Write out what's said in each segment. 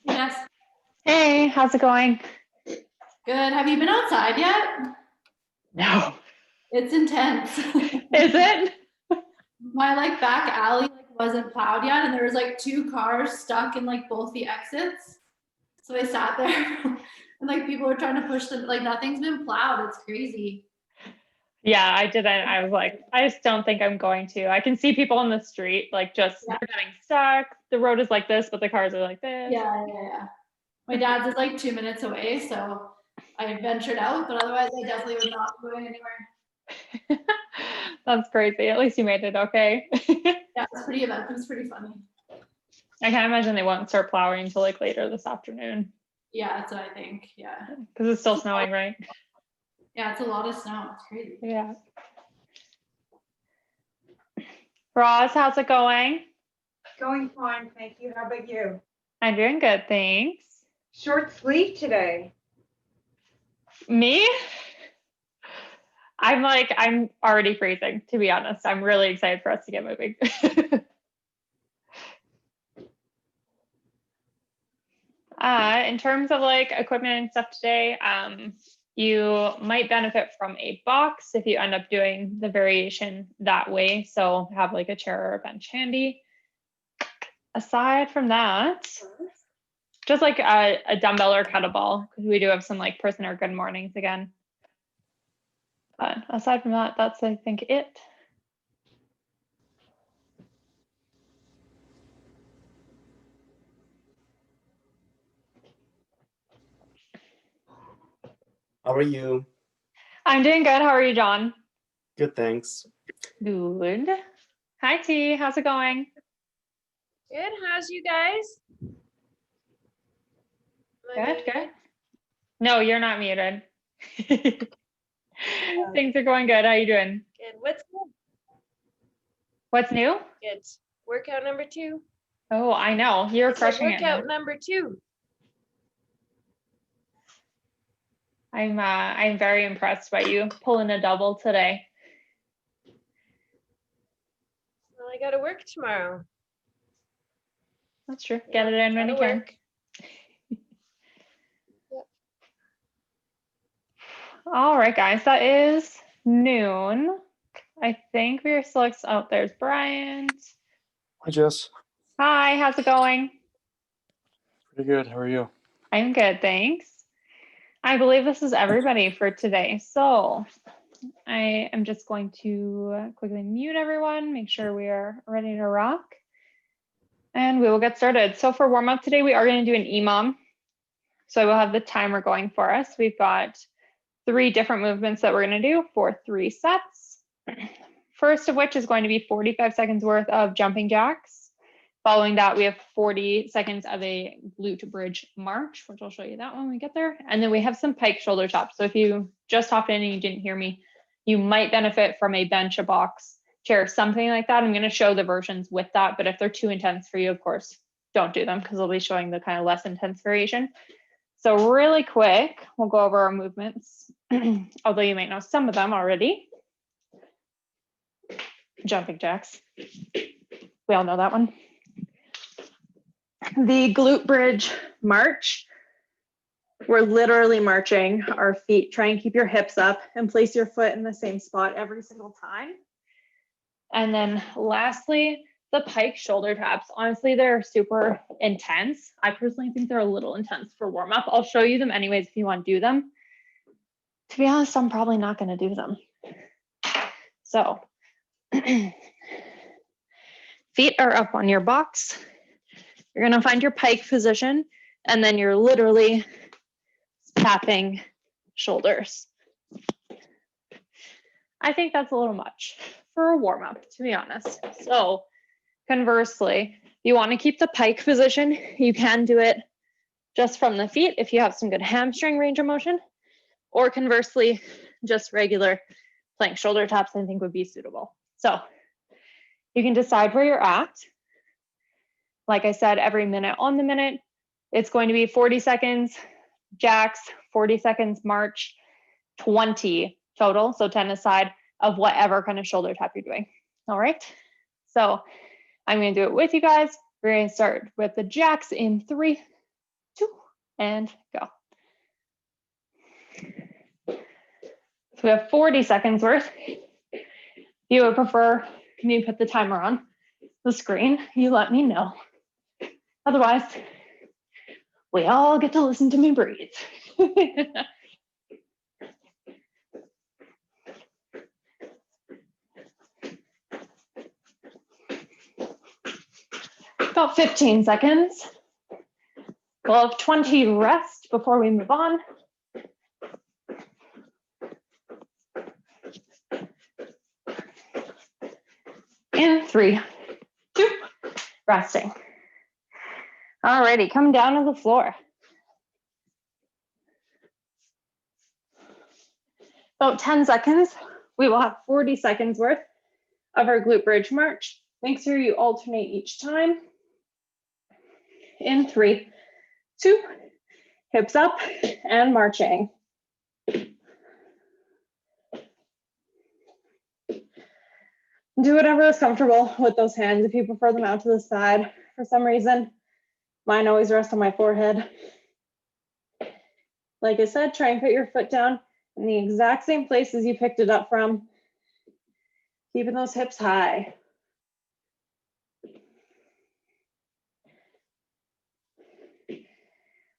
Yes. Hey, how's it going? Good. Have you been outside yet? No. It's intense. Is it? My back alley wasn't plowed yet, and there was 2 cars stuck in both the exits. So I sat there, and people were trying to push them. Nothing's been plowed. It's crazy. Yeah, I didn't. I was like, I just don't think I'm going to. I can see people on the street, they're getting stuck. The road is like this, but the cars are like this. Yeah. My dad's is 2 minutes away, so I ventured out, but otherwise I definitely was not going anywhere. That's crazy. At least you made it okay. Yeah, it was pretty funny. I can't imagine they won't start plowing until later this afternoon. Yeah, that's what I think. Yeah. Because it's still snowing, right? Yeah, it's a lot of snow. It's crazy. Yeah. Roz, how's it going? Going fine, thank you. How about you? I'm doing good, thanks. Short sleeve today. Me? I'm already freezing, to be honest. I'm really excited for us to get moving. In terms of equipment and stuff today, you might benefit from a box if you end up doing the variation that way. So have a chair or a bench handy. Aside from that, just a dumbbell or kettlebell, because we do have some prisoner good mornings again. But aside from that, that's I think it. How are you? I'm doing good. How are you, John? Good, thanks. Good. Hi, T. How's it going? Good. How's you guys? Good. No, you're not muted. Things are going good. How you doing? Good. What's new? What's new? Good. Workout number 2. Oh, I know. You're crushing it. Workout number 2. I'm very impressed by you pulling a double today. Well, I got to work tomorrow. That's true. Get it in when you can. All right, guys, that is noon. I think we are still, oh, there's Bryant. Hi, Jess. Hi, how's it going? Pretty good. How are you? I'm good, thanks. I believe this is everybody for today. So I am just going to quickly mute everyone, make sure we are ready to rock, and we will get started. So for warm up today, we are going to do an EMOM. So I will have the timer going for us. We've got 3 different movements that we're going to do for 3 sets. First of which is going to be 45 seconds worth of jumping jacks. Following that, we have 40 seconds of a glute bridge march, which I'll show you that when we get there. And then we have some pike shoulder chops. So if you just hopped in and you didn't hear me, you might benefit from a bench, a box, chair, something like that. I'm going to show the versions with that, but if they're too intense for you, of course, don't do them because I'll be showing the kind of less intense variation. So really quick, we'll go over our movements, although you might know some of them already. Jumping jacks. We all know that one. The glute bridge march. We're literally marching our feet. Try and keep your hips up and place your foot in the same spot every single time. And then lastly, the pike shoulder taps, honestly, they're super intense. I personally think they're a little intense for warm up. I'll show you them anyways if you want to do them. To be honest, I'm probably not going to do them. So feet are up on your box. You're going to find your pike position, and then you're literally tapping shoulders. I think that's a little much for a warm up, to be honest. So conversely, if you want to keep the pike position, you can do it just from the feet if you have some good hamstring range of motion, or conversely, just regular plank shoulder taps I think would be suitable. So you can decide where you're at. Like I said, every minute on the minute, it's going to be 40 seconds jacks, 40 seconds march, 20 total, so 10 aside of whatever kind of shoulder tap you're doing. All right, so I'm going to do it with you guys. We're going to start with the jacks in 3, 2, and go. So we have 40 seconds worth. If you would prefer, can you put the timer on the screen? You let me know. Otherwise, we all get to listen to me breathe. About 15 seconds. We'll have 20 rest before we move on. In 3, 2, resting. Alrighty, come down to the floor. About 10 seconds. We will have 40 seconds worth of our glute bridge march. Make sure you alternate each time. In 3, 2, hips up and marching. Do whatever is comfortable with those hands. If you prefer them out to the side, for some reason, mine always rest on my forehead. Like I said, try and put your foot down in the exact same place as you picked it up from. Keeping those hips high.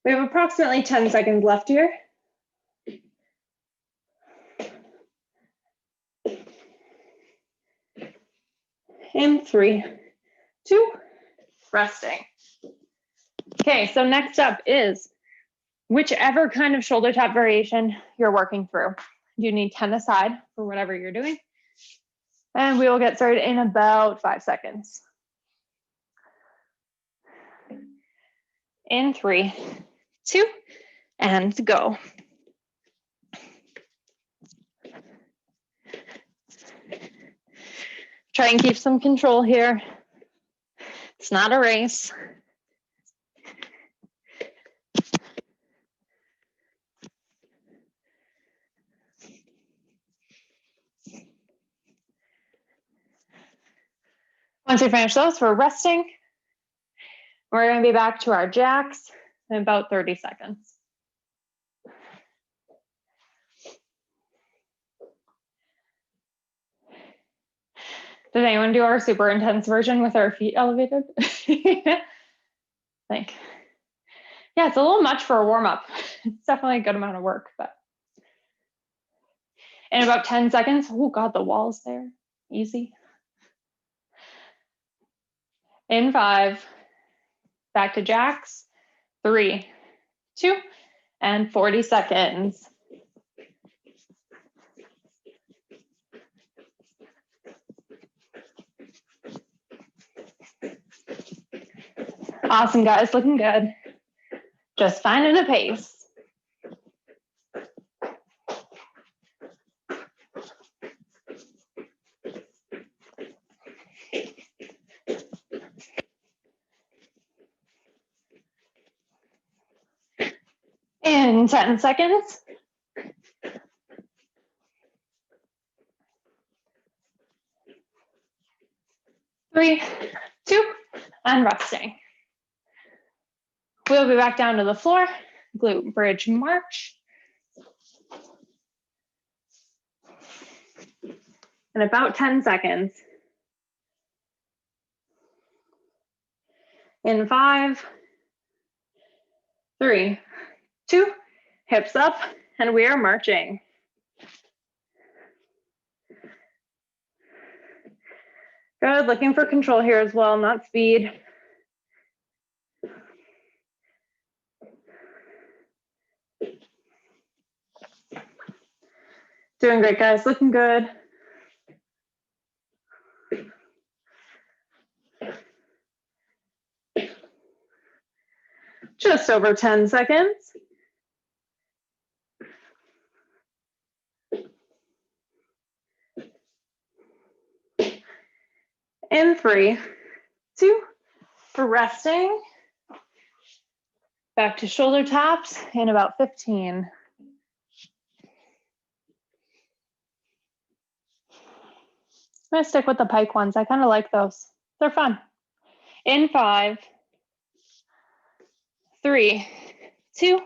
We have approximately 10 seconds left here. In 3, 2, resting. Okay, so next up is whichever kind of shoulder tap variation you're working through. You need 10 aside for whatever you're doing. And we will get started in about 5 seconds. In 3, 2, and go. Try and keep some control here. It's not a race. Once we finish those, we're resting. We're going to be back to our jacks in about 30 seconds. Did anyone do our super intense version with our feet elevated? Like, yeah, it's a little much for a warm up. It's definitely a good amount of work, but in about 10 seconds, oh God, the wall's there, easy. In 5, back to jacks, 3, 2, and 40 seconds. Awesome, guys, looking good. Just finding a pace. In 10 seconds. 3, 2, and resting. We'll be back down to the floor, glute bridge march. In about 10 seconds. In 5, 3, 2, hips up, and we are marching. Good, looking for control here as well, not speed. Doing great, guys, looking good. Just over 10 seconds. In 3, 2, resting. Back to shoulder taps in about 15. I'm gonna stick with the pike ones. I kind of like those. They're fun. In 5, 3, 2,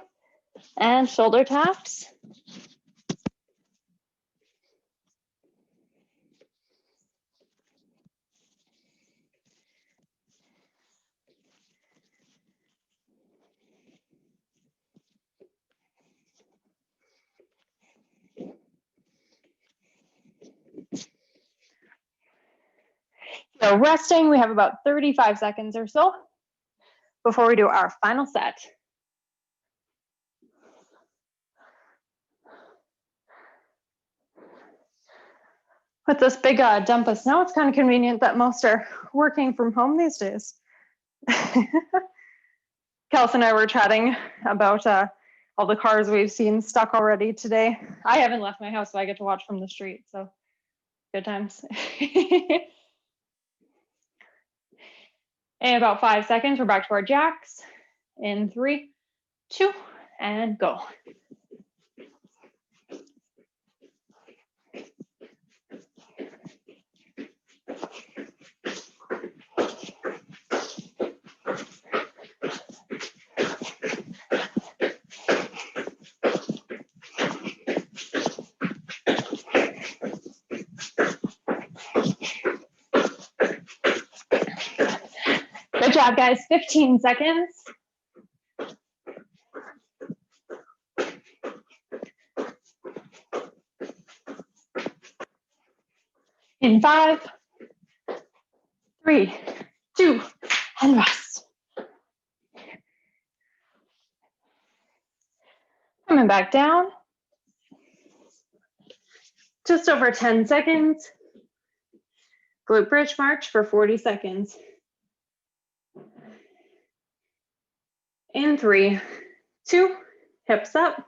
and shoulder taps. So resting, we have about 35 seconds or so before we do our final set. With this big dump of snow, it's kind of convenient that most are working from home these days. Kelsey and I were chatting about all the cars we've seen stuck already today. I haven't left my house, so I get to watch from the street, so good times. In about 5 seconds, we're back to our jacks. In 3, 2, and go. Good job, guys. 15 seconds. In 5, 3, 2, and rest. Coming back down. Just over 10 seconds. Glute bridge march for 40 seconds. In 3, 2, hips up,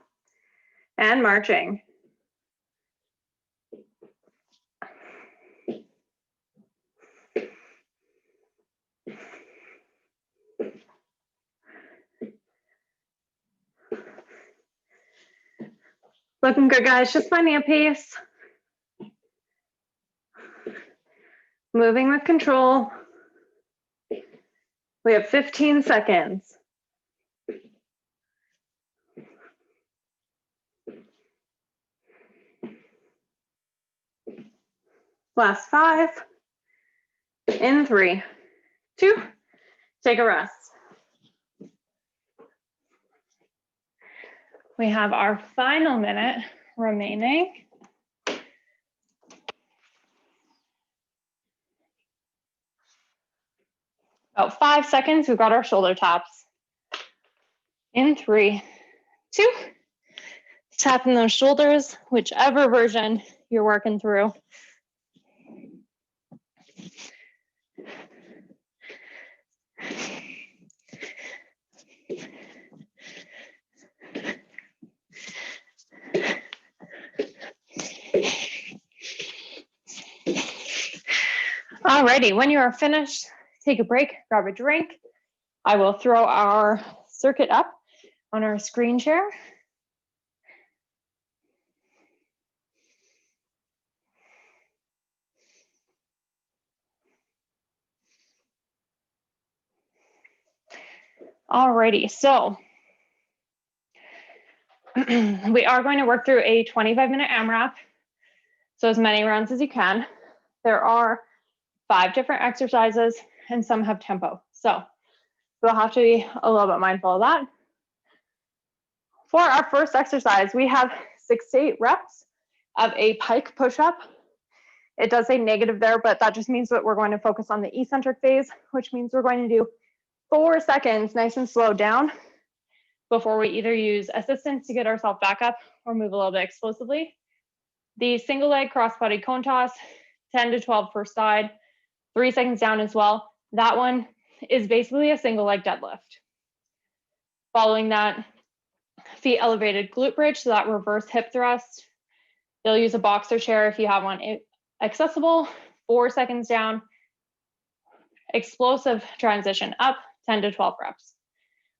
and marching. Looking good, guys, just finding a pace. Moving with control. We have 15 seconds. Last 5. In 3, 2, take a rest. We have our final minute remaining. About 5 seconds, we've got our shoulder taps. In 3, 2, tapping those shoulders, whichever version you're working through. Alrighty, when you are finished, take a break, grab a drink. I will throw our circuit up on our screen share. Alrighty, so we are going to work through a 25-minute AMRAP, so as many rounds as you can. There are 5 different exercises and some have tempo. So We'll have to be a little bit mindful of that. For our first exercise, we have 6 to 8 reps of a pike push-up. It does say negative there, but that just means that we're going to focus on the eccentric phase, which means we're going to do 4 seconds nice and slow down before we either use assistance to get ourselves back up or move a little bit explosively. The single leg cross-body cone toss, 10 to 12 per side, 3 seconds down as well. That one is basically a single leg deadlift. Following that, feet elevated glute bridge, so that reverse hip thrust. You'll use a boxer chair if you have one accessible, 4 seconds down, explosive transition up, 10 to 12 reps.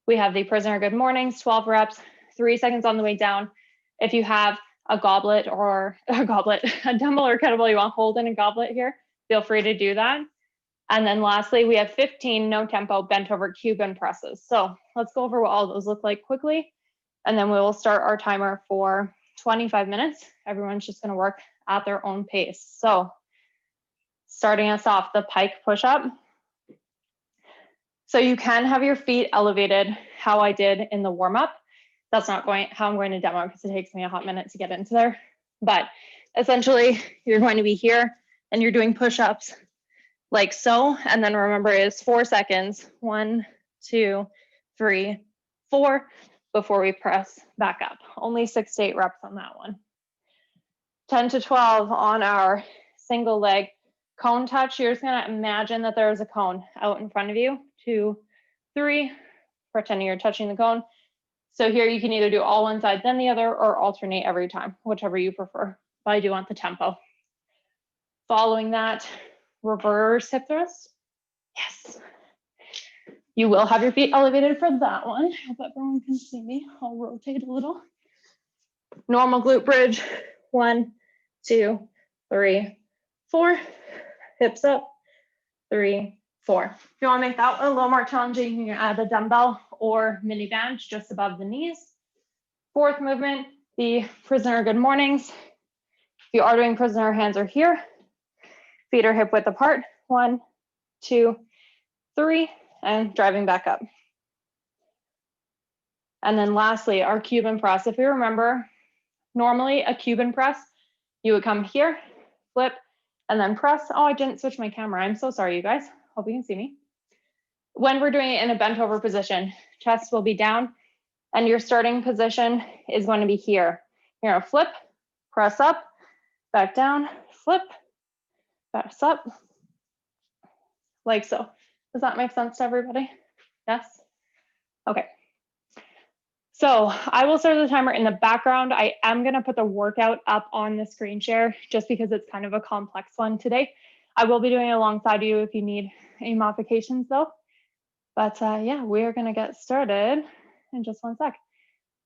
We have the prisoner good mornings, 12 reps, 3 seconds on the way down. If you have a goblet or a dumbbell or kettlebell you want to hold in a goblet here, feel free to do that. And then lastly, we have 15 no tempo bent over Cuban presses. So let's go over what all those look like quickly. And then we will start our timer for 25 minutes. Everyone's just going to work at their own pace. So starting us off, the pike push-up. So you can have your feet elevated how I did in the warm-up. That's not how I'm going to demo because it takes me a hot minute to get into there. But essentially, you're going to be here and you're doing push-ups like so. And then remember, it's 4 seconds. 1, 2, 3, 4 before we press back up. Only 6 to 8 reps on that one. 10 to 12 on our single leg cone touch. You're just gonna imagine that there is a cone out in front of you. 2, 3, pretending you're touching the cone. So here you can either do all one side, then the other, or alternate every time, whichever you prefer. But I do want the tempo. Following that, reverse hip thrust. Yes. You will have your feet elevated for that one. I hope everyone can see me. I'll rotate a little. Normal glute bridge. 1, 2, 3, 4. Hips up. 3, 4. If you want to make that a little more challenging, you can add a dumbbell or mini bench just above the knees. Fourth movement, the prisoner good mornings. If you are doing prisoner, hands are here. Feet are hip width apart. 1, 2, 3, and driving back up. And then lastly, our Cuban press. If you remember, normally a Cuban press, you would come here, flip, and then press. Oh, I didn't switch my camera. I'm so sorry, you guys. Hope you can see me. When we're doing it in a bent over position, chest will be down, and your starting position is going to be here. You're gonna flip, press up, back down, flip, press up, like so. Does that make sense to everybody? Yes? Okay. So I will start the timer in the background. I am gonna put the workout up on the screen share just because it's kind of a complex one today. I will be doing it alongside you if you need any modifications though. But yeah, we are gonna get started in just 1 sec.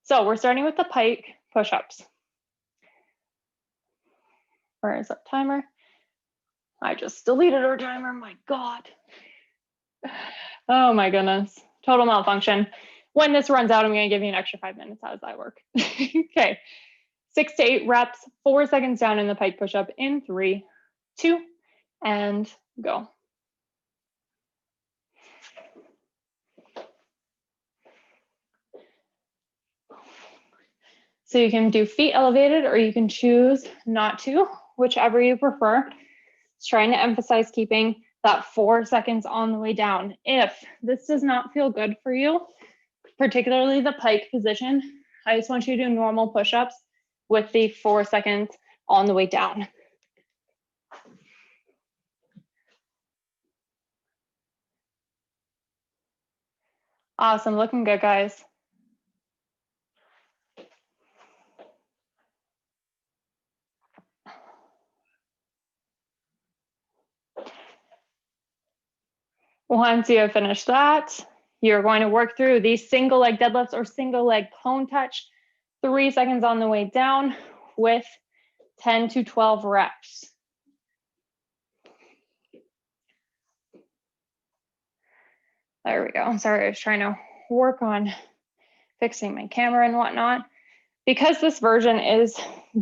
So we're starting with the pike push-ups. Where is that timer? I just deleted our timer, my God. Oh my goodness, total malfunction. When this runs out, I'm gonna give you an extra 5 minutes. How does that work? Okay, 6 to 8 reps, 4 seconds down in the pike push-up in 3, 2, and go. So you can do feet elevated or you can choose not to, whichever you prefer. It's trying to emphasize keeping that 4 seconds on the way down. If this does not feel good for you, particularly the pike position, I just want you to do normal push-ups with the 4 seconds on the way down. Awesome, looking good, guys. Once you have finished that, you're going to work through these single leg deadlifts or single leg cone touch, 3 seconds on the way down with 10 to 12 reps. There we go. Sorry, I was trying to work on fixing my camera and whatnot. Because this version is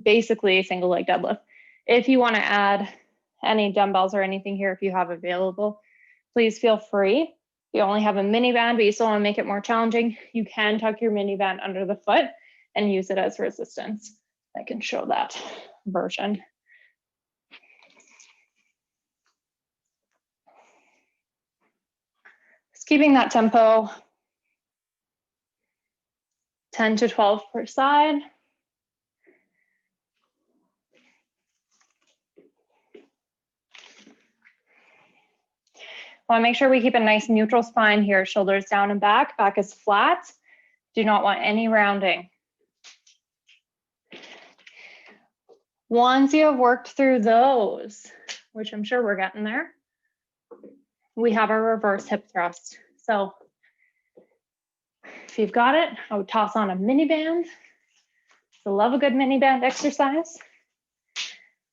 basically a single leg deadlift, if you want to add any dumbbells or anything here, if you have available, please feel free. you only have a mini band, but you still want to make it more challenging, you can tuck your mini band under the foot and use it as resistance. I can show that version. Just keeping that tempo 10 to 12 per side. Want to make sure we keep a nice neutral spine here, shoulders down and back. Back is flat. Do not want any rounding. Once you have worked through those, which I'm sure we're getting there, we have our reverse hip thrust. So if you've got it, I would toss on a mini band. I love a good mini band exercise,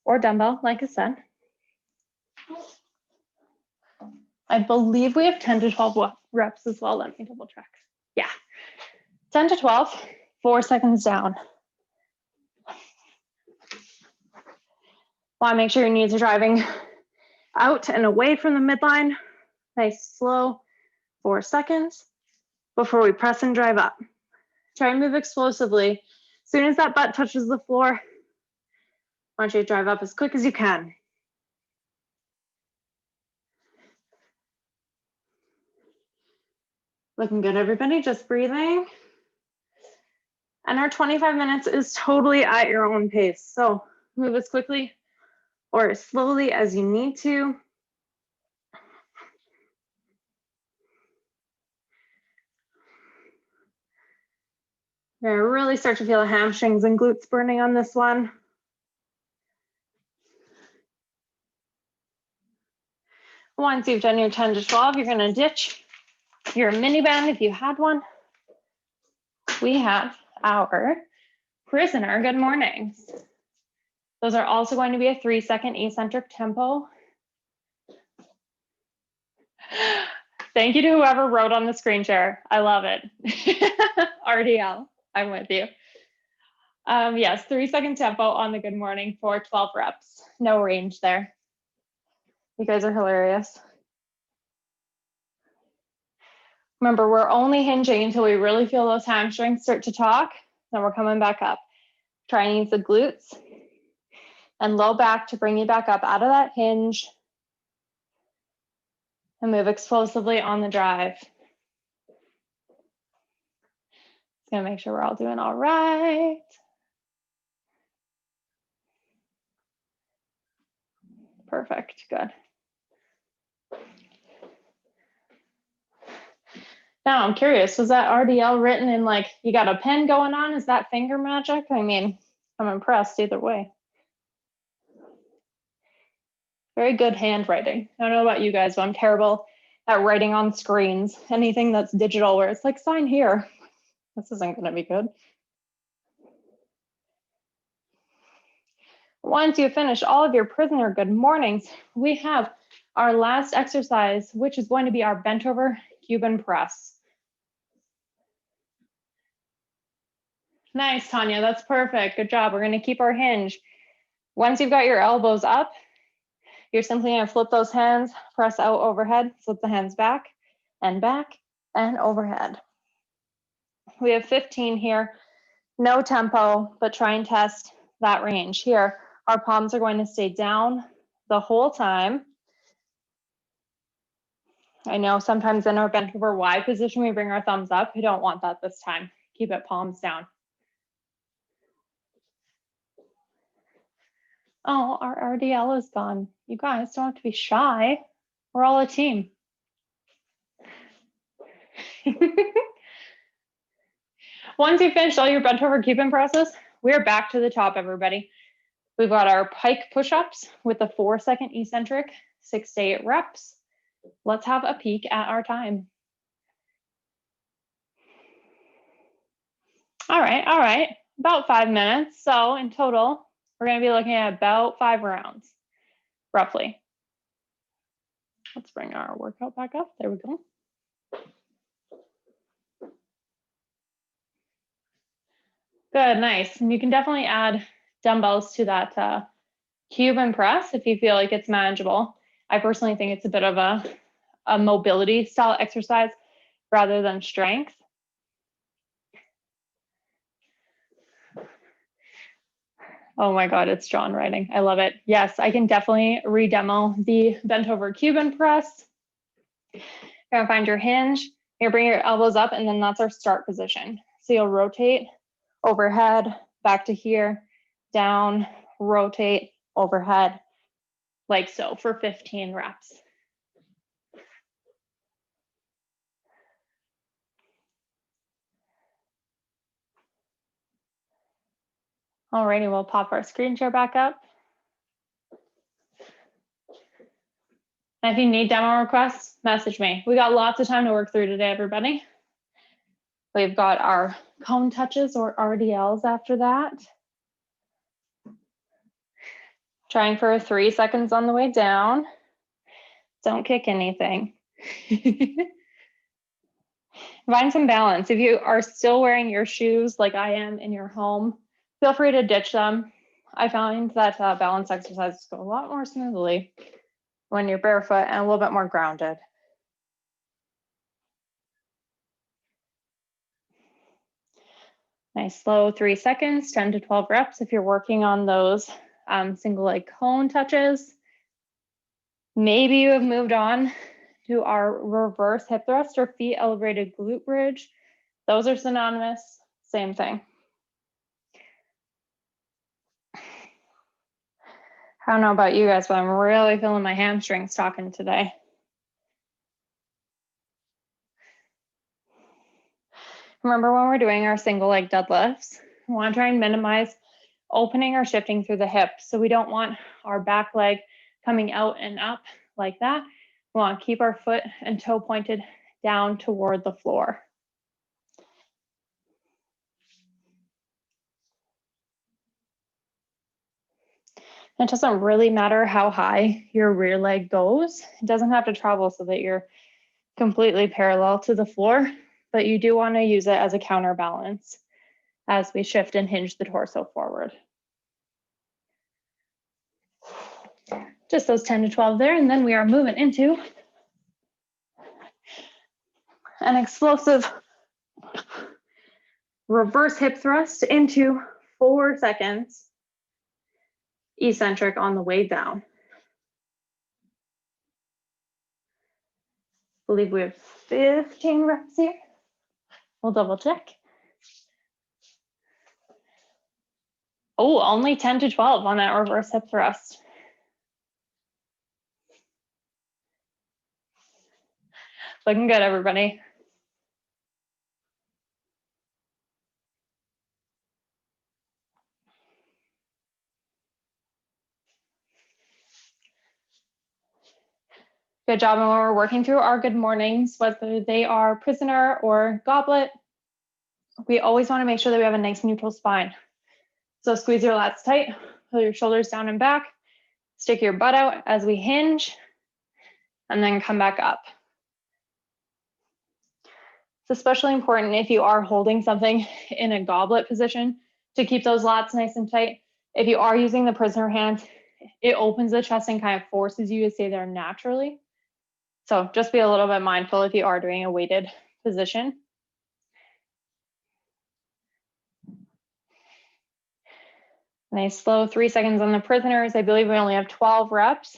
or dumbbell, like I said. I believe we have 10 to 12 reps as well. Let me double check. Yeah, 10 to 12, 4 seconds down. Want to make sure your knees are driving out and away from the midline. Nice, slow, 4 seconds before we press and drive up. Try and move explosively. As soon as that butt touches the floor, I want you to drive up as quick as you can. Looking good, everybody, just breathing. And our 25 minutes is totally at your own pace. So move as quickly or as slowly as you need to. You're gonna really start to feel the hamstrings and glutes burning on this one. Once you've done your 10 to 12, you're gonna ditch your mini band if you had one. We have our prisoner good mornings. Those are also going to be a 3-second eccentric tempo. Thank you to whoever wrote on the screen share. I love it. RDL, I'm with you. Yes, 3-second tempo on the good morning for 12 reps. No range there. You guys are hilarious. Remember, we're only hinging until we really feel those hamstrings start to talk. Then we're coming back up. Try and use the glutes and low back to bring you back up out of that hinge and move explosively on the drive. Just gonna make sure we're all doing all right. Perfect, good. Now I'm curious, was that RDL written in like, you got a pen going on? Is that finger magic? I mean, I'm impressed either way. Very good handwriting. I don't know about you guys, but I'm terrible at writing on screens. Anything that's digital where it's like, sign here. This isn't gonna be good. Once you finish all of your prisoner good mornings, we have our last exercise, which is going to be our bent over Cuban press. Nice, Tanya, that's perfect. Good job. We're gonna keep our hinge. Once you've got your elbows up, you're simply gonna flip those hands, press out overhead, flip the hands back and overhead. We have 15 here, no tempo, but try and test that range. Here, our palms are going to stay down the whole time. I know sometimes in our bent over Y position, we bring our thumbs up. We don't want that this time. Keep it palms down. Oh, our RDL is gone. You guys don't have to be shy. We're all a team. Once you've finished all your bent over Cuban presses, we're back to the top, everybody. We've got our pike push-ups with the 4-second eccentric, 6 to 8 reps. Let's have a peek at our time. All right, about 5 minutes. So in total, we're gonna be looking at about 5 rounds, roughly. Let's bring our workout back up. There we go. Good, nice. And you can definitely add dumbbells to that Cuban press if you feel like it's manageable. I personally think it's a bit of a a mobility style exercise rather than strength. Oh my God, it's John writing. I love it. Yes, I can definitely re-demo the bent over Cuban press. You're gonna find your hinge. You're gonna bring your elbows up, and then that's our start position. So you'll rotate overhead, back to here, down, rotate, overhead, like so for 15 reps. Alrighty, we'll pop our screen share back up. And if you need demo requests, message me. We got lots of time to work through today, everybody. We've got our cone touches or RDLs after that. Trying for 3 seconds on the way down. Don't kick anything. Find some balance. If you are still wearing your shoes like I am in your home, feel free to ditch them. I find that balance exercises go a lot more smoothly when you're barefoot and a little bit more grounded. Nice slow 3 seconds, 10 to 12 reps if you're working on those single leg cone touches. Maybe you have moved on to our reverse hip thrust or feet elevated glute bridge. Those are synonymous, same thing. I don't know about you guys, but I'm really feeling my hamstrings talking today. Remember when we're doing our single leg deadlifts, we want to try and minimize opening or shifting through the hip. So we don't want our back leg coming out and up like that. We want to keep our foot and toe pointed down toward the floor. It doesn't really matter how high your rear leg goes. It doesn't have to travel so that you're completely parallel to the floor, but you do want to use it as a counterbalance as we shift and hinge the torso forward. Just those 10 to 12 there, and then we are moving into an explosive reverse hip thrust into 4 seconds, eccentric on the way down. I believe we have 15 reps here. We'll double check. Oh, only 10 to 12 on that reverse hip thrust. Looking good, everybody. Good job. And when we're working through our good mornings, whether they are prisoner or goblet, we always want to make sure that we have a nice neutral spine. So squeeze your lats tight, pull your shoulders down and back, stick your butt out as we hinge, and then come back up. It's especially important if you are holding something in a goblet position to keep those lats nice and tight. If you are using the prisoner hands, it opens the chest and kind of forces you to stay there naturally. So just be a little bit mindful if you are doing a weighted position. Nice slow 3 seconds on the prisoners. I believe we only have 12 reps.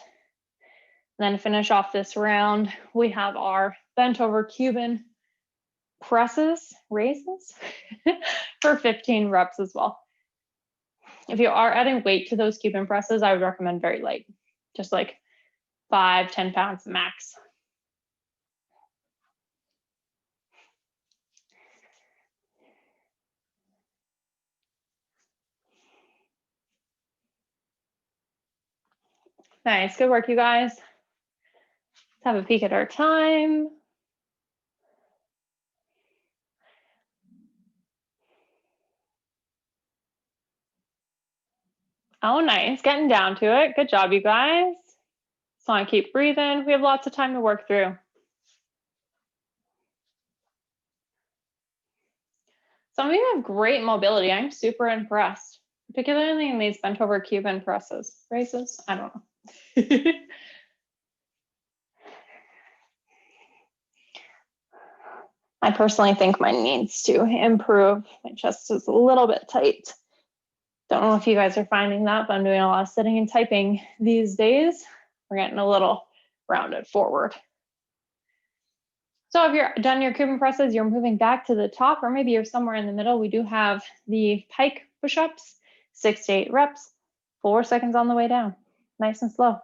And then to finish off this round, we have our bent over Cuban presses, raises for 15 reps as well. If you are adding weight to those Cuban presses, I would recommend very light, just like 5-10 pounds max. Nice, good work, you guys. Let's have a peek at our time. Oh, nice, getting down to it. Good job, you guys. Just want to keep breathing. We have lots of time to work through. Some of you have great mobility. I'm super impressed, particularly in these bent over Cuban presses. Raises, I don't know. I personally think mine needs to improve. My chest is a little bit tight. Don't know if you guys are finding that, but I'm doing a lot of sitting and typing these days. We're getting a little rounded forward. So if you're done your Cuban presses, you're moving back to the top, or maybe you're somewhere in the middle. We do have the pike push-ups, 6 to 8 reps, 4 seconds on the way down. Nice and slow.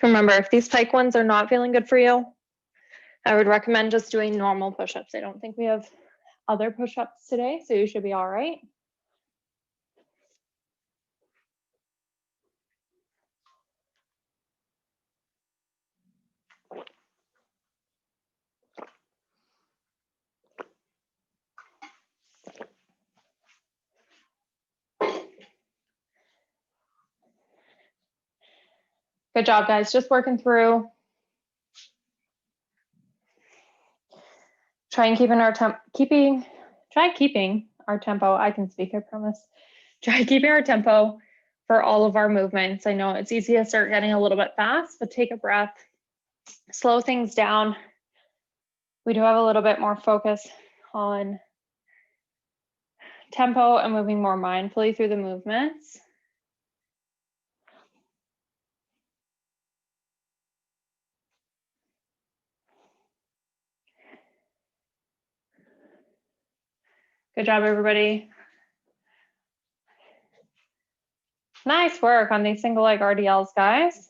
Remember, if these pike ones are not feeling good for you, I would recommend just doing normal push-ups. I don't think we have other push-ups today, so you should be all right. Good job, guys. Just working through. Try keeping our tempo. I can speak, I promise. Try keeping our tempo for all of our movements. I know it's easy to start getting a little bit fast, but take a breath, slow things down. We do have a little bit more focus on tempo and moving more mindfully through the movements. Good job, everybody. Nice work on these single leg RDLs, guys.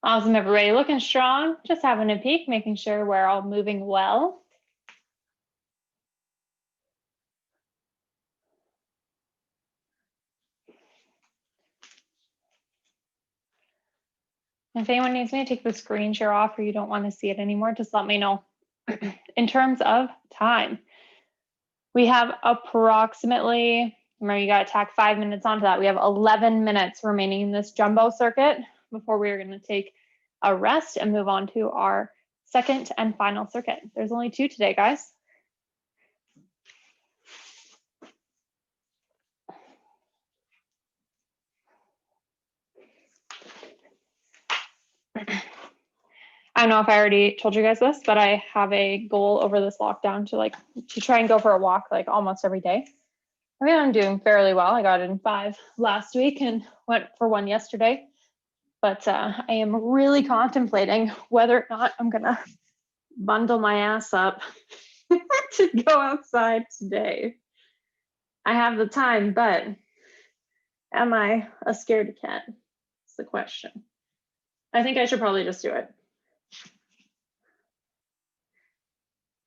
Awesome, everybody. Looking strong. Just having a peek, making sure we're all moving well. If anyone needs me to take the screen share off or you don't want to see it anymore, just let me know. In terms of time, we have approximately, remember you got to tack 5 minutes onto that. We have 11 minutes remaining in this jumbo circuit before we're going to take a rest and move on to our second and final circuit. There's only 2 today, guys. I don't know if I already told you guys this, but I have a goal over this lockdown to try and go for a walk like almost every day. I mean, I'm doing fairly well. I got in 5 last week and went for 1 yesterday. But I am really contemplating whether or not I'm gonna bundle my ass up to go outside today. I have the time, but am I a scaredy cat? That's the question. I think I should probably just do it.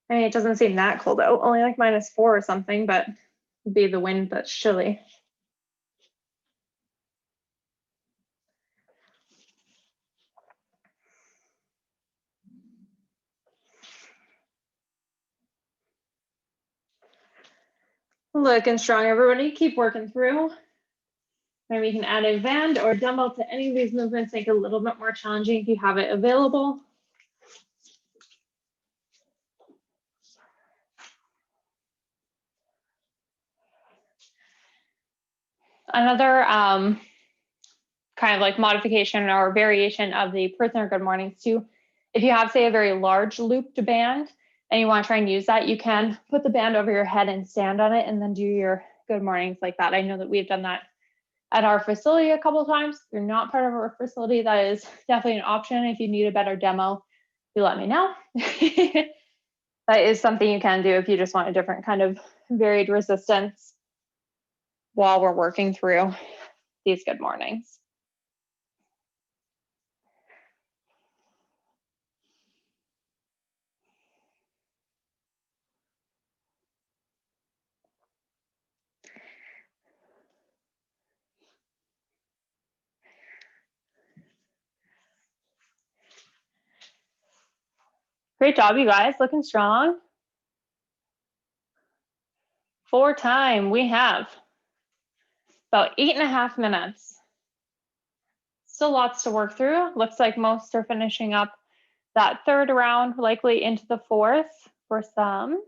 I mean, it doesn't seem that cold out, only like -4 or something, but it'd be the wind that's chilly. Looking strong, everybody. Keep working through. Maybe you can add a band or dumbbell to any of these movements, make it a little bit more challenging if you have it available. Another kind of like modification or variation of the prisoner good mornings too. If you have, say, a very large looped band and you want to try and use that, you can put the band over your head and stand on it and then do your good mornings like that. I know that we've done that at our facility a couple of times. If you're not part of our facility, that is definitely an option. If you need a better demo, you let me know. That is something you can do if you just want a different kind of varied resistance while we're working through these good mornings. Great job, you guys, looking strong. For time, we have about 8.5 minutes. Still lots to work through. Looks like most are finishing up that third round, likely into the fourth for some.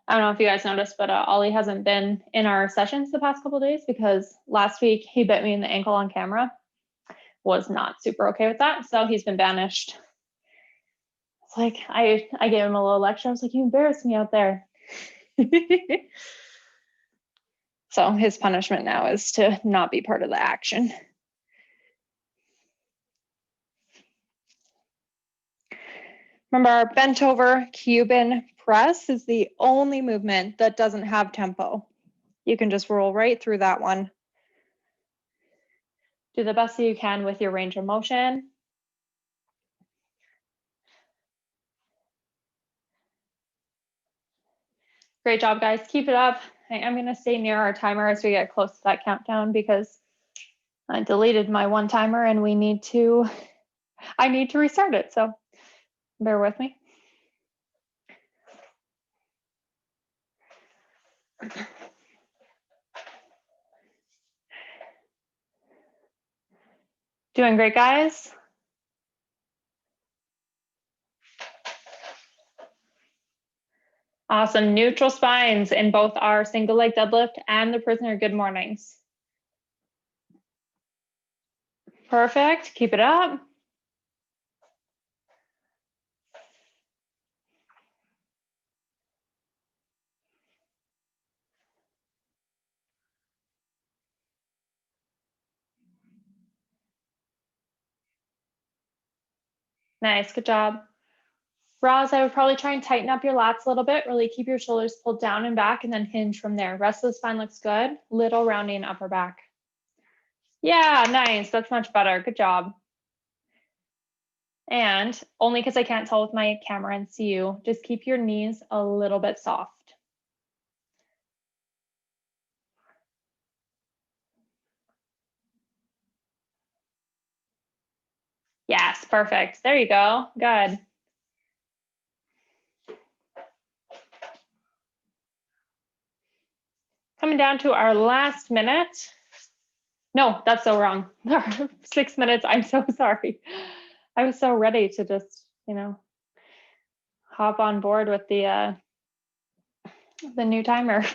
I don't know if you guys noticed, but Ollie hasn't been in our sessions the past couple of days because last week he bit me in the ankle on camera. Was not super okay with that, so he's been banished. It's like I gave him a little lecture. I was like, you embarrassed me out there. So his punishment now is to not be part of the action. Remember, our bent over Cuban press is the only movement that doesn't have tempo. You can just roll right through that one. Do the best that you can with your range of motion. Great job, guys. Keep it up. I'm going to stay near our timer as we get close to that countdown because I deleted my one timer and I need to restart it. So bear with me. Doing great, guys. Awesome. Neutral spines in both our single leg deadlift and the prisoner good mornings. Perfect. Keep it up. Nice. Good job. Roz, I would probably try and tighten up your lats a little bit. Really keep your shoulders pulled down and back and then hinge from there. Rest of the spine looks good. Little rounding upper back. Yeah, nice. That's much better. Good job. And only because I can't tell with my camera and see you, just keep your knees a little bit soft. Yes, perfect. There you go. Good. Coming down to our last minute. No, that's so wrong. 6 minutes. I'm so sorry. I was so ready to just, hop on board with the new timer.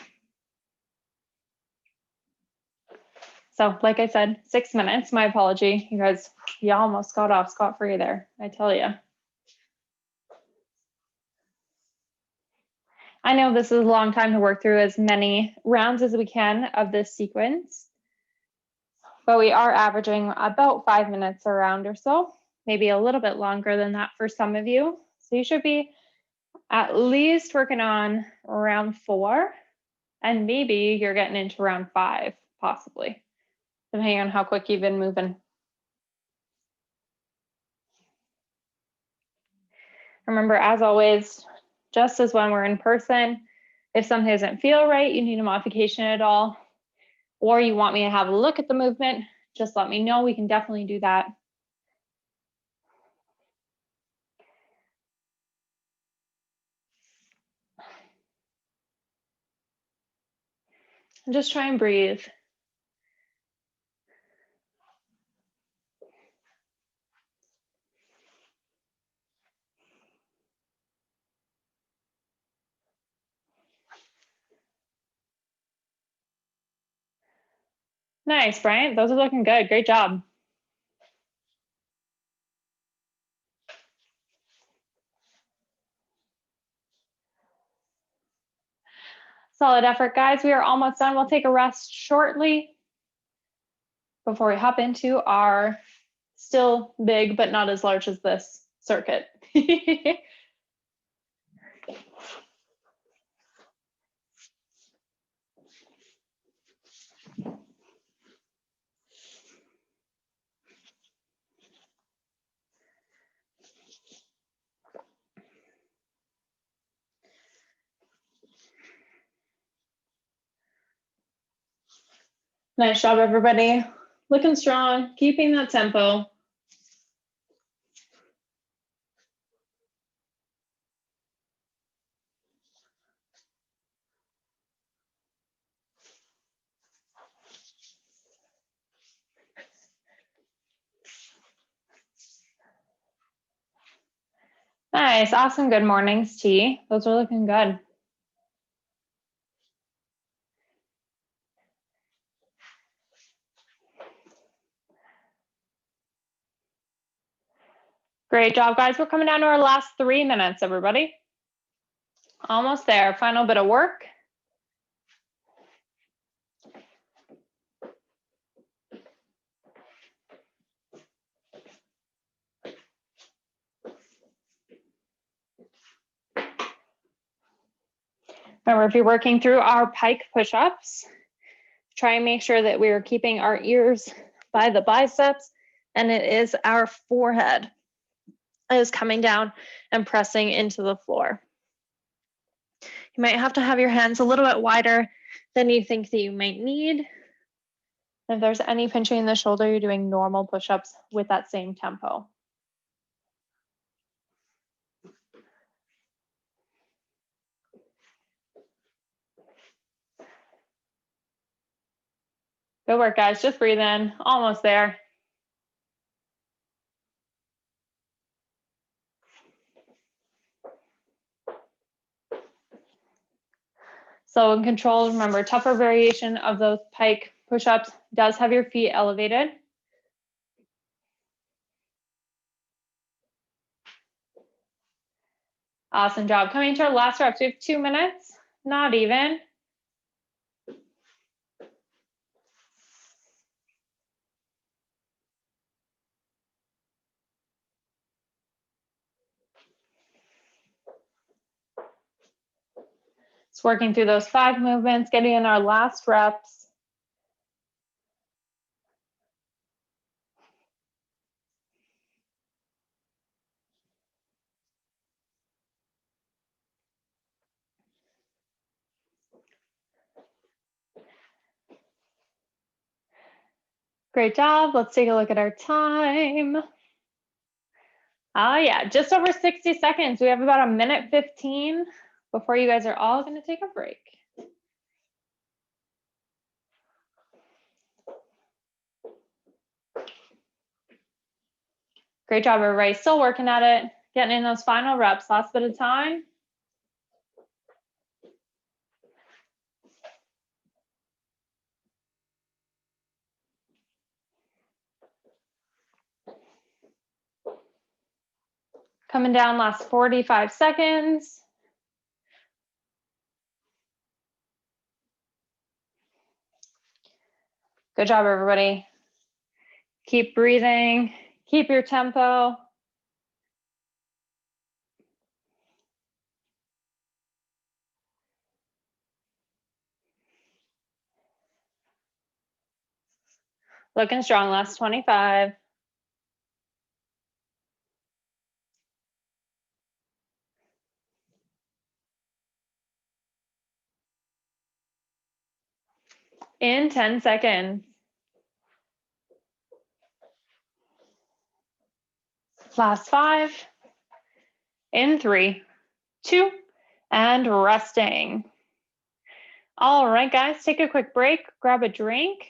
So like I said, 6 minutes, my apology. You guys, you almost got off scot-free there, I tell you. I know this is a long time to work through as many rounds as we can of this sequence, but we are averaging about 5 minutes a round or so, maybe a little bit longer than that for some of you. So you should be at least working on round 4, and maybe you're getting into round 5, possibly, depending on how quick you've been moving. Remember, as always, just as when we're in person, if something doesn't feel right, you need a modification at all, or you want me to have a look at the movement, just let me know. We can definitely do that. And just try and breathe. Nice, Bryant. Those are looking good. Great job. Solid effort, guys. We are almost done. We'll take a rest shortly before we hop into our still big, but not as large as this circuit. Nice job, everybody. Looking strong, keeping that tempo. Nice, awesome. Good mornings, T. Those are looking good. Great job, guys. We're coming down to our last 3 minutes, everybody. Almost there. Final bit of work. Remember, if you're working through our pike push-ups, try and make sure that we are keeping our ears by the biceps, and it is our forehead that is coming down and pressing into the floor. You might have to have your hands a little bit wider than you think that you might need. If there's any pinching in the shoulder, you're doing normal push-ups with that same tempo. Good work, guys. Just breathe in. Almost there. So in control, remember, tougher variation of those pike push-ups does have your feet elevated. Awesome job. Coming to our last reps. We have 2 minutes, not even. It's working through those 5 movements, getting in our last reps. Great job. Let's take a look at our time. Oh yeah, just over 60 seconds. We have about 1:15 before you guys are all going to take a break. Great job, everybody. Still working at it, getting in those final reps. Last bit of time. Coming down, last 45 seconds. Good job, everybody. Keep breathing, keep your tempo. Looking strong, last 25. In 10 seconds. Last 5. In 3, 2, and resting. All right, guys, take a quick break, grab a drink.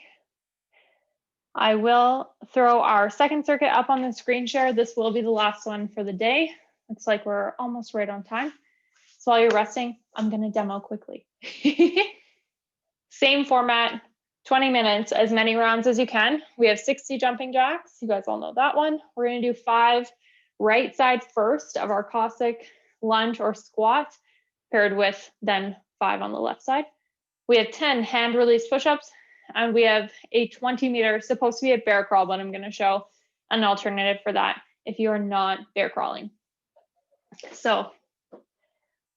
I will throw our second circuit up on the screen share. This will be the last one for the day. Looks like we're almost right on time. So while you're resting, I'm gonna demo quickly. Same format, 20 minutes, as many rounds as you can. We have 60 jumping jacks. You guys all know that one. We're gonna do 5 right side first of our Cossack lunge or squat, paired with then 5 on the left side. We have 10 hand release push-ups, and we have a 20-meter, supposed to be a bear crawl, but I'm gonna show an alternative for that if you are not bear crawling. So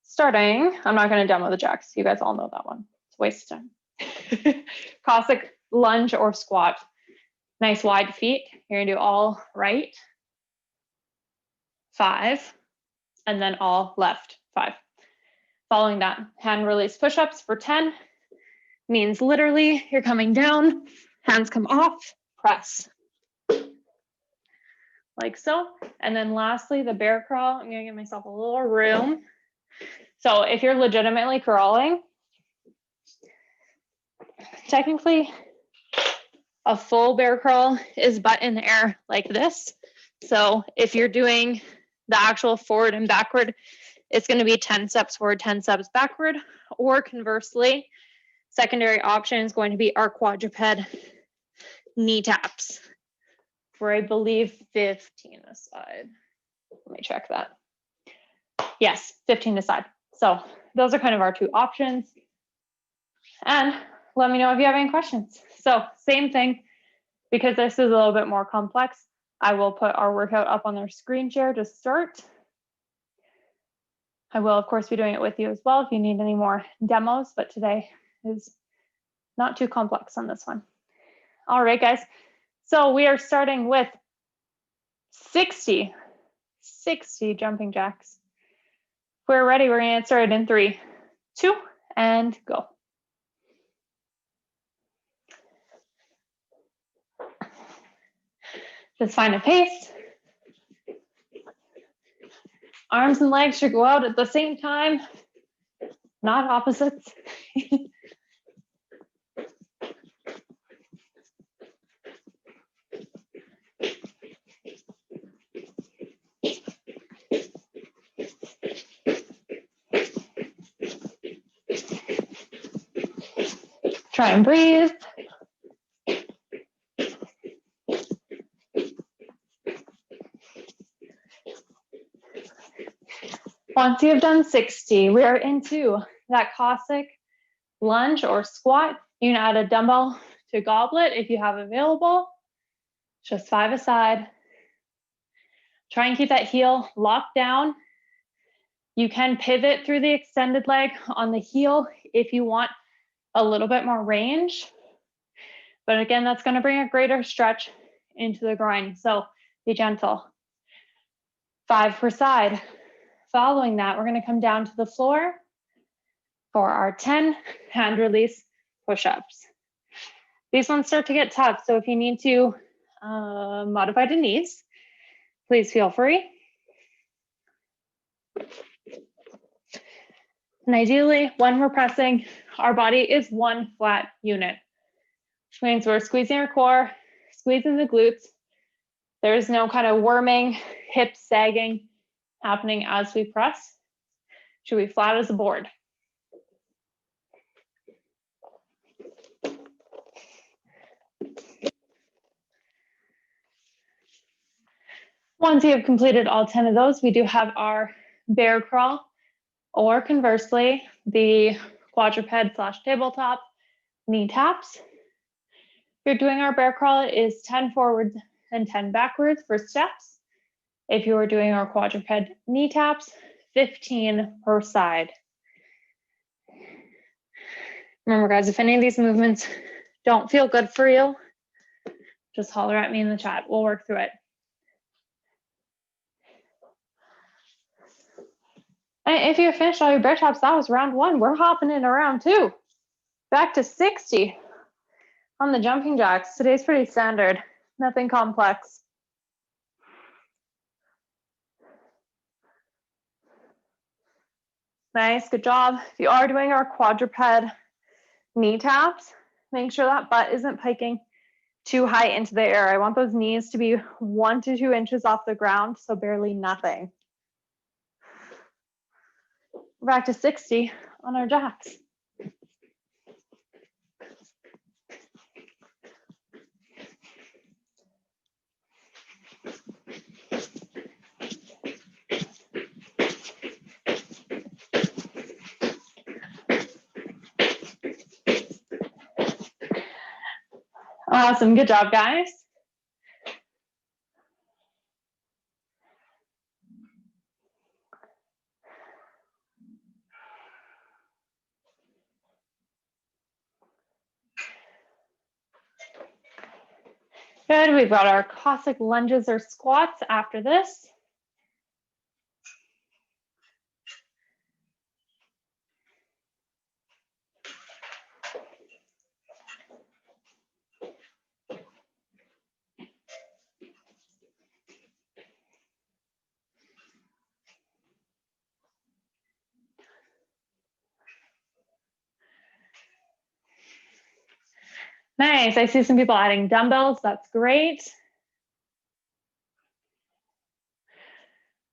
starting, I'm not gonna demo the jacks. You guys all know that one. It's a waste of time. Cossack lunge or squat. Nice wide feet. You're gonna do all right, 5, and then all left, 5. Following that, hand release push-ups for 10. Means literally you're coming down, hands come off, press. Like so. And then lastly, the bear crawl. I'm gonna give myself a little room. So if you're legitimately crawling, technically a full bear crawl is butt in the air like this. So if you're doing the actual forward and backward, it's going to be 10 steps forward, 10 steps backward, or conversely, secondary option is going to be our quadruped knee taps for, I believe, 15 aside. Let me check that. Yes, 15 aside. So those are kind of our two options. And let me know if you have any questions. So same thing, because this is a little bit more complex, I will put our workout up on their screen share to start. I will, of course, be doing it with you as well if you need any more demos, but today is not too complex on this one. All right, guys. So we are starting with 60 jumping jacks. If we're ready, we're going to get started in 3, 2, and go. Just find a pace. Arms and legs should go out at the same time, not opposites. Try and breathe. Once you have done 60, we are into that Cossack lunge or squat. You can add a dumbbell to goblet if you have available. Just 5 aside. Try and keep that heel locked down. You can pivot through the extended leg on the heel if you want a little bit more range. But again, that's going to bring a greater stretch into the groin. So be gentle. 5 per side. Following that, we're going to come down to the floor for our 10 hand release push-ups. These ones start to get tough, so if you need to modify the knees, please feel free. And ideally, when we're pressing, our body is one flat unit, which means we're squeezing our core, squeezing the glutes. There's no kind of worming, hip sagging happening as we press. Should be flat as a board. Once you have completed all 10 of those, we do have our bear crawl, or conversely, the quadruped / tabletop knee taps. If you're doing our bear crawl, it is 10 forwards and 10 backwards for steps. If you are doing our quadruped knee taps, 15 per side. Remember, guys, if any of these movements don't feel good for you, just holler at me in the chat. We'll work through it. And if you finished all your bear taps, that was round 1. We're hopping into round 2. Back to 60 on the jumping jacks. Today's pretty standard, nothing complex. Nice, good job. If you are doing our quadruped knee taps, make sure that butt isn't piking too high into the air. I want those knees to be 1 to 2 inches off the ground, so barely nothing. We're back to 60 on our jacks. Awesome, good job, guys. Good, we've got our Cossack lunges or squats after this. Nice, I see some people adding dumbbells, that's great.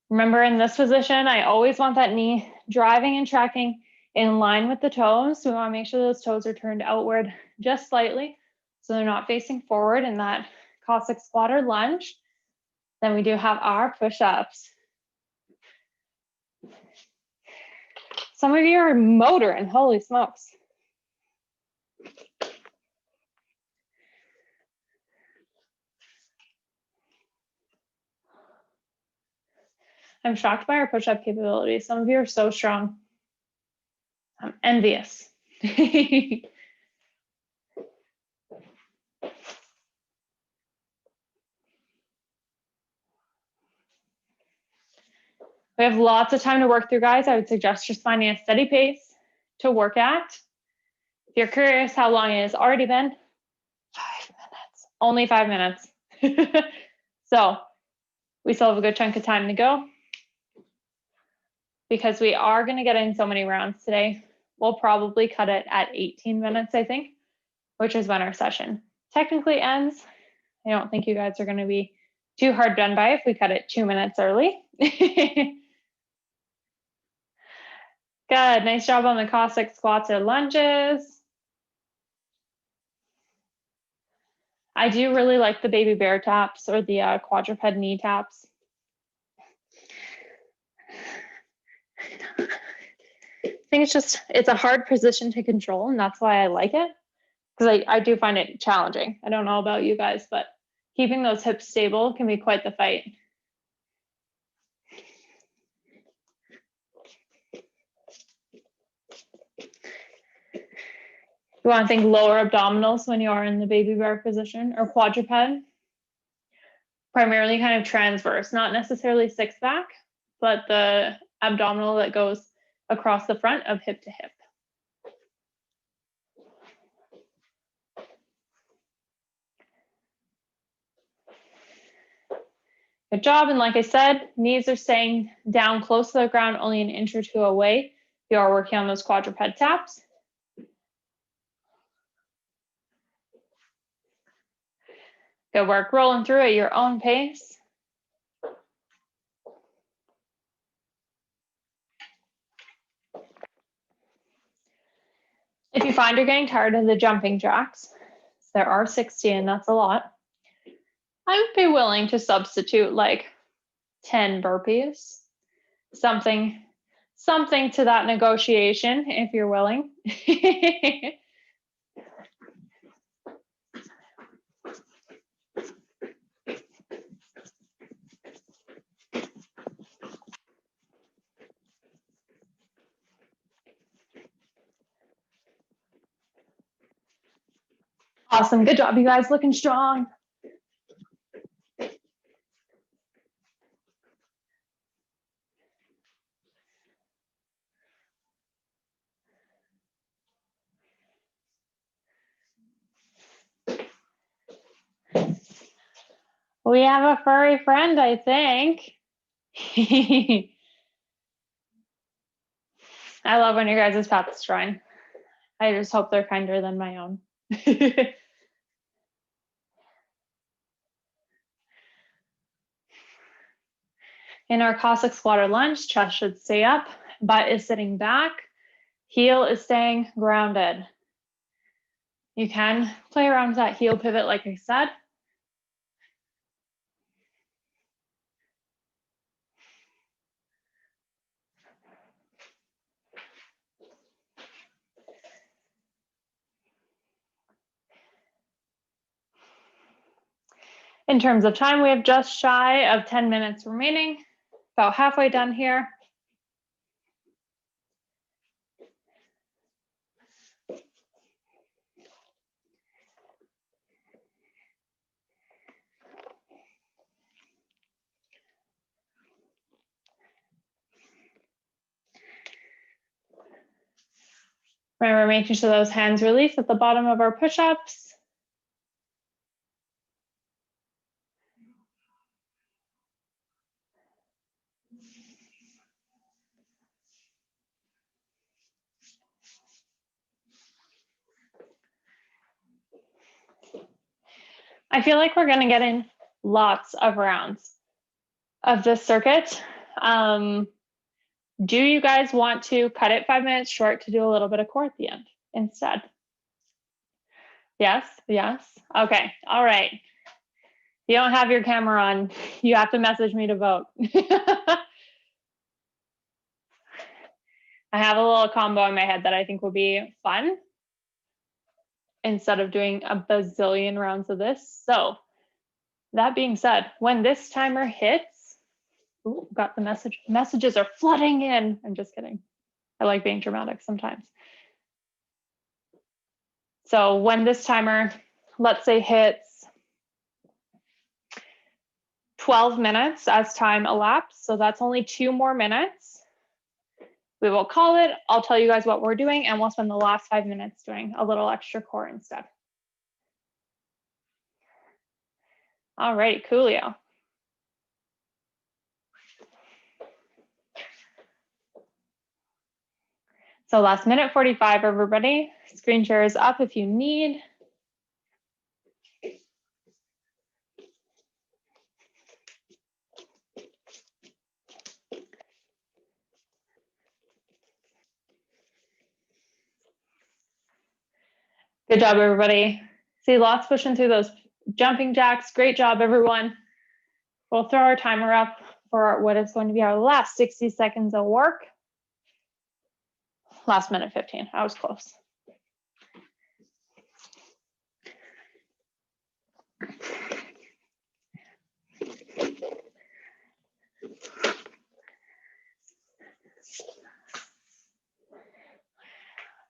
Remember, in this position, I always want that knee driving and tracking in line with the toes. So we want to make sure those toes are turned outward just slightly so they're not facing forward in that Cossack squat or lunge. Then we do have our push-ups. Some of you are motoring, holy smokes. I'm shocked by our push-up capabilities. Some of you are so strong. I'm envious. We have lots of time to work through, guys. I would suggest just finding a steady pace to work at. If you're curious how long it has already been, 5 minutes, only 5 minutes. So we still have a good chunk of time to go because we are going to get in so many rounds today. We'll probably cut it at 18 minutes, I think, which is when our session technically ends. I don't think you guys are going to be too hard done by if we cut it 2 minutes early. Good, nice job on the Cossack squats or lunges. I do really like the baby bear taps or the quadruped knee taps. I think it's a hard position to control, and that's why I like it, because I do find it challenging. I don't know about you guys, but keeping those hips stable can be quite the fight. You want to think lower abdominals when you are in the baby bear position or quadruped. Primarily kind of transverse, not necessarily six back, but the abdominal that goes across the front of hip to hip. Good job. And like I said, knees are staying down close to the ground, only an inch or two away. You are working on those quadruped taps. Good work rolling through at your own pace. If you find you're getting tired of the jumping jacks, there are 60 and that's a lot. I would be willing to substitute like 10 burpees, something to that negotiation if you're willing. Awesome. Good job, you guys. Looking strong. We have a furry friend, I think. I love when your guys' pets join. I just hope they're kinder than my own. In our Cossack squat or lunge, chest should stay up, butt is sitting back, heel is staying grounded. You can play around with that heel pivot, like I said. In terms of time, we have just shy of 10 minutes remaining, about halfway done here. Remember making sure those hands release at the bottom of our push-ups. I feel like we're going to get in lots of rounds of this circuit. Do you guys want to cut it 5 minutes short to do a little bit of core at the end instead? Yes, yes. Okay, all right. You don't have your camera on. You have to message me to vote. I have a little combo in my head that I think will be fun instead of doing a bazillion rounds of this. So that being said, when this timer hits, ooh, got the message. Messages are flooding in. I'm just kidding. I like being dramatic sometimes. So when this timer, let's say, hits 12 minutes as time elapsed, so that's only 2 more minutes, we will call it. I'll tell you guys what we're doing, and we'll spend the last 5 minutes doing a little extra core instead. All right, coolio. So last minute 45, everybody. Screen share is up if you need. Good job, everybody. See, lots pushing through those jumping jacks. Great job, everyone. We'll throw our timer up for what is going to be our last 60 seconds of work. Last minute 15, I was close.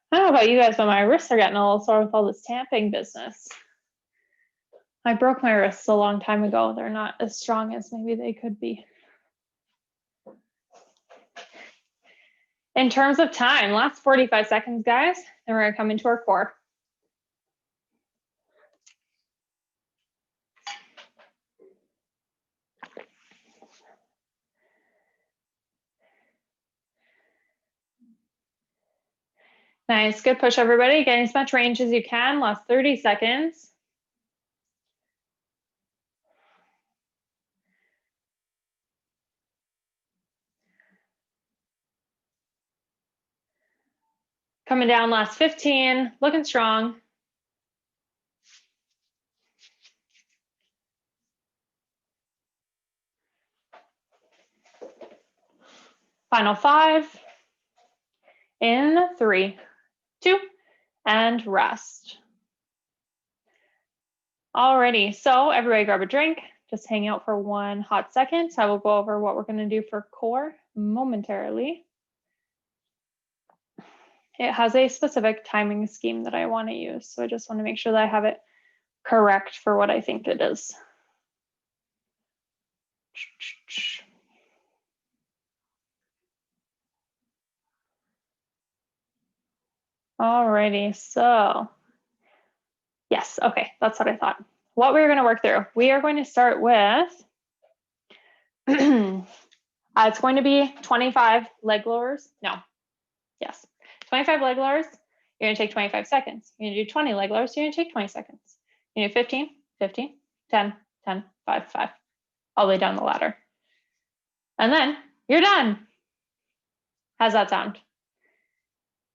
I don't know about you guys, but my wrists are getting a little sore with all this tamping business. I broke my wrists a long time ago. They're not as strong as maybe they could be. In terms of time, last 45 seconds, guys, then we're gonna come into our core. Nice, good push, everybody. Getting as much range as you can, last 30 seconds. Coming down, last 15, looking strong. Final 5, in 3, 2, and rest. Alrighty, so everybody grab a drink, just hang out for 1 hot second. I will go over what we're gonna do for core momentarily. It has a specific timing scheme that I wanna use, so I just wanna make sure that I have it correct for what I think it is. Alrighty, so yes, okay, that's what I thought. What we're going to work through, we are going to start with, it's going to be 25 leg lowers. No, yes, 25 leg lowers. You're going to take 25 seconds. You're going to do 20 leg lowers. You're going to take 20 seconds. You're going to do 15, 15, 10, 10, 5, 5, all the way down the ladder. And then you're done. How's that sound?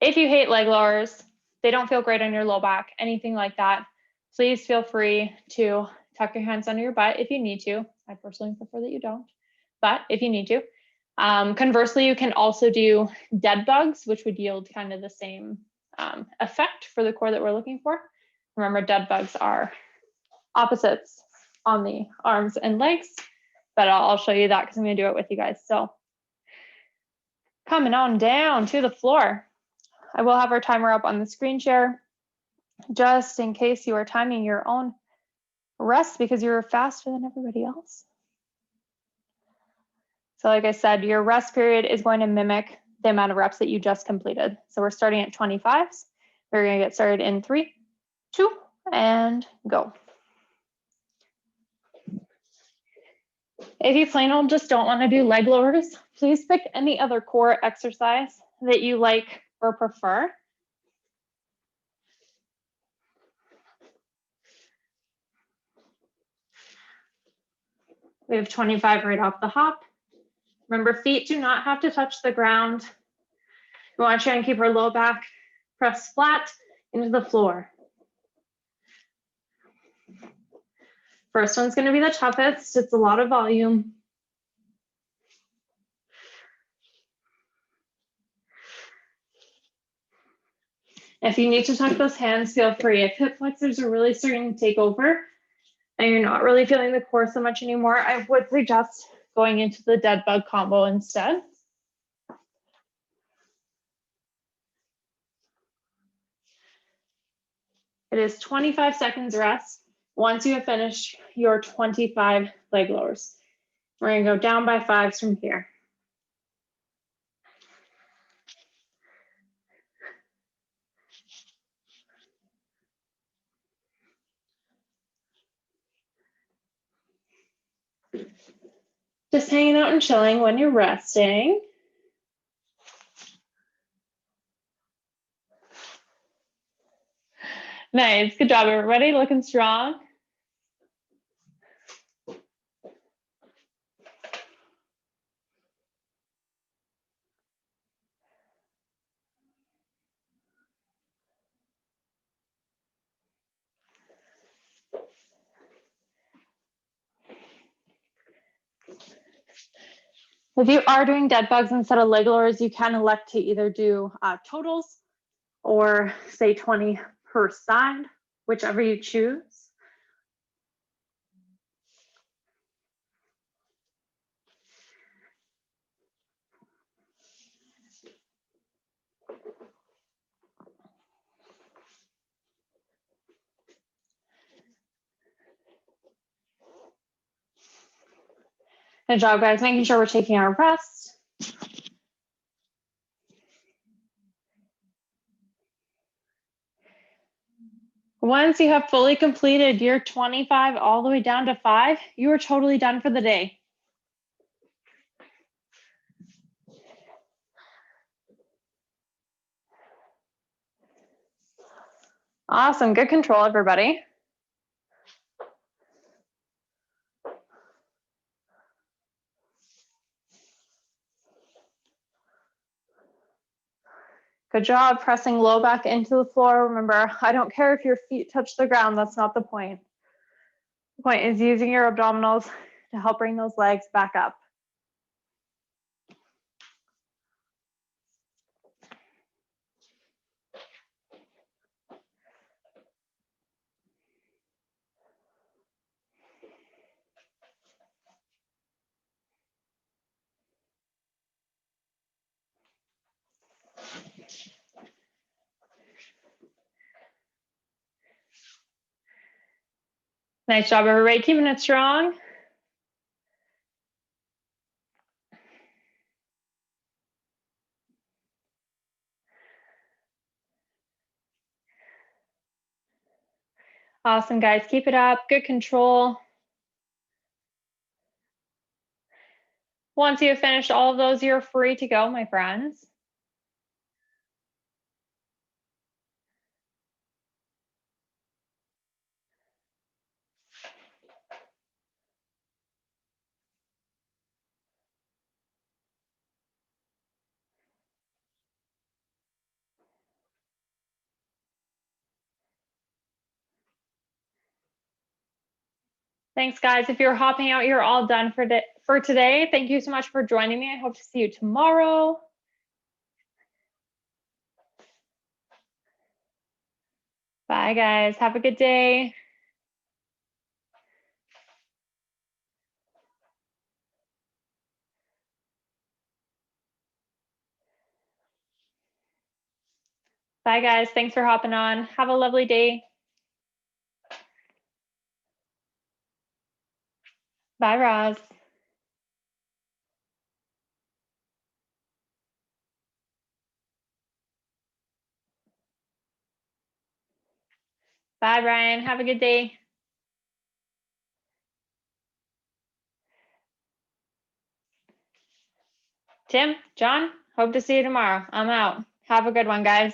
If you hate leg lowers, they don't feel great on your low back, anything like that, please feel free to tuck your hands under your butt if you need to. I personally prefer that you don't, but if you need to. Conversely, you can also do dead bugs, which would yield kind of the same effect for the core that we're looking for. Remember, dead bugs are opposites on the arms and legs, but I'll show you that because I'm going to do it with you guys. So coming on down to the floor. I will have our timer up on the screen share just in case you are timing your own rest because you're faster than everybody else. So like I said, your rest period is going to mimic the amount of reps that you just completed. So we're starting at 25s. We're going to get started in 3, 2, and go. If you plain old just don't want to do leg lowers, please pick any other core exercise that you like or prefer. We have 25 right off the hop. Remember, feet do not have to touch the ground. We want to try and keep our low back pressed flat into the floor. First one's going to be the toughest. It's a lot of volume. If you need to tuck those hands, feel free. If hip flexors are really starting to take over and you're not really feeling the core so much anymore, I would suggest going into the dead bug combo instead. It is 25 seconds rest once you have finished your 25 leg lowers. We're going to go down by 5s from here. Just hanging out and chilling when you're resting. Nice, good job everybody, looking strong. If you are doing dead bugs instead of leg lowers, you can elect to either do totals or say 20 per side, whichever you choose. Good job, guys, making sure we're taking our rest. Once you have fully completed your 25 all the way down to 5, you are totally done for the day. Awesome, good control, everybody. Good job pressing low back into the floor. Remember, I don't care if your feet touch the ground, that's not the point. The point is using your abdominals to help bring those legs back up. Nice job, everybody, keeping it strong. Awesome, guys, keep it up, good control. Once you have finished all of those, you're free to go, my friends. Thanks, guys. If you're hopping out, you're all done for today. Thank you so much for joining me. I hope to see you tomorrow. Bye, guys. Have a good day. Bye, guys. Thanks for hopping on. Have a lovely day. Bye, Roz. Bye, Brian. Have a good day. Tim, John, hope to see you tomorrow. I'm out. Have a good one, guys.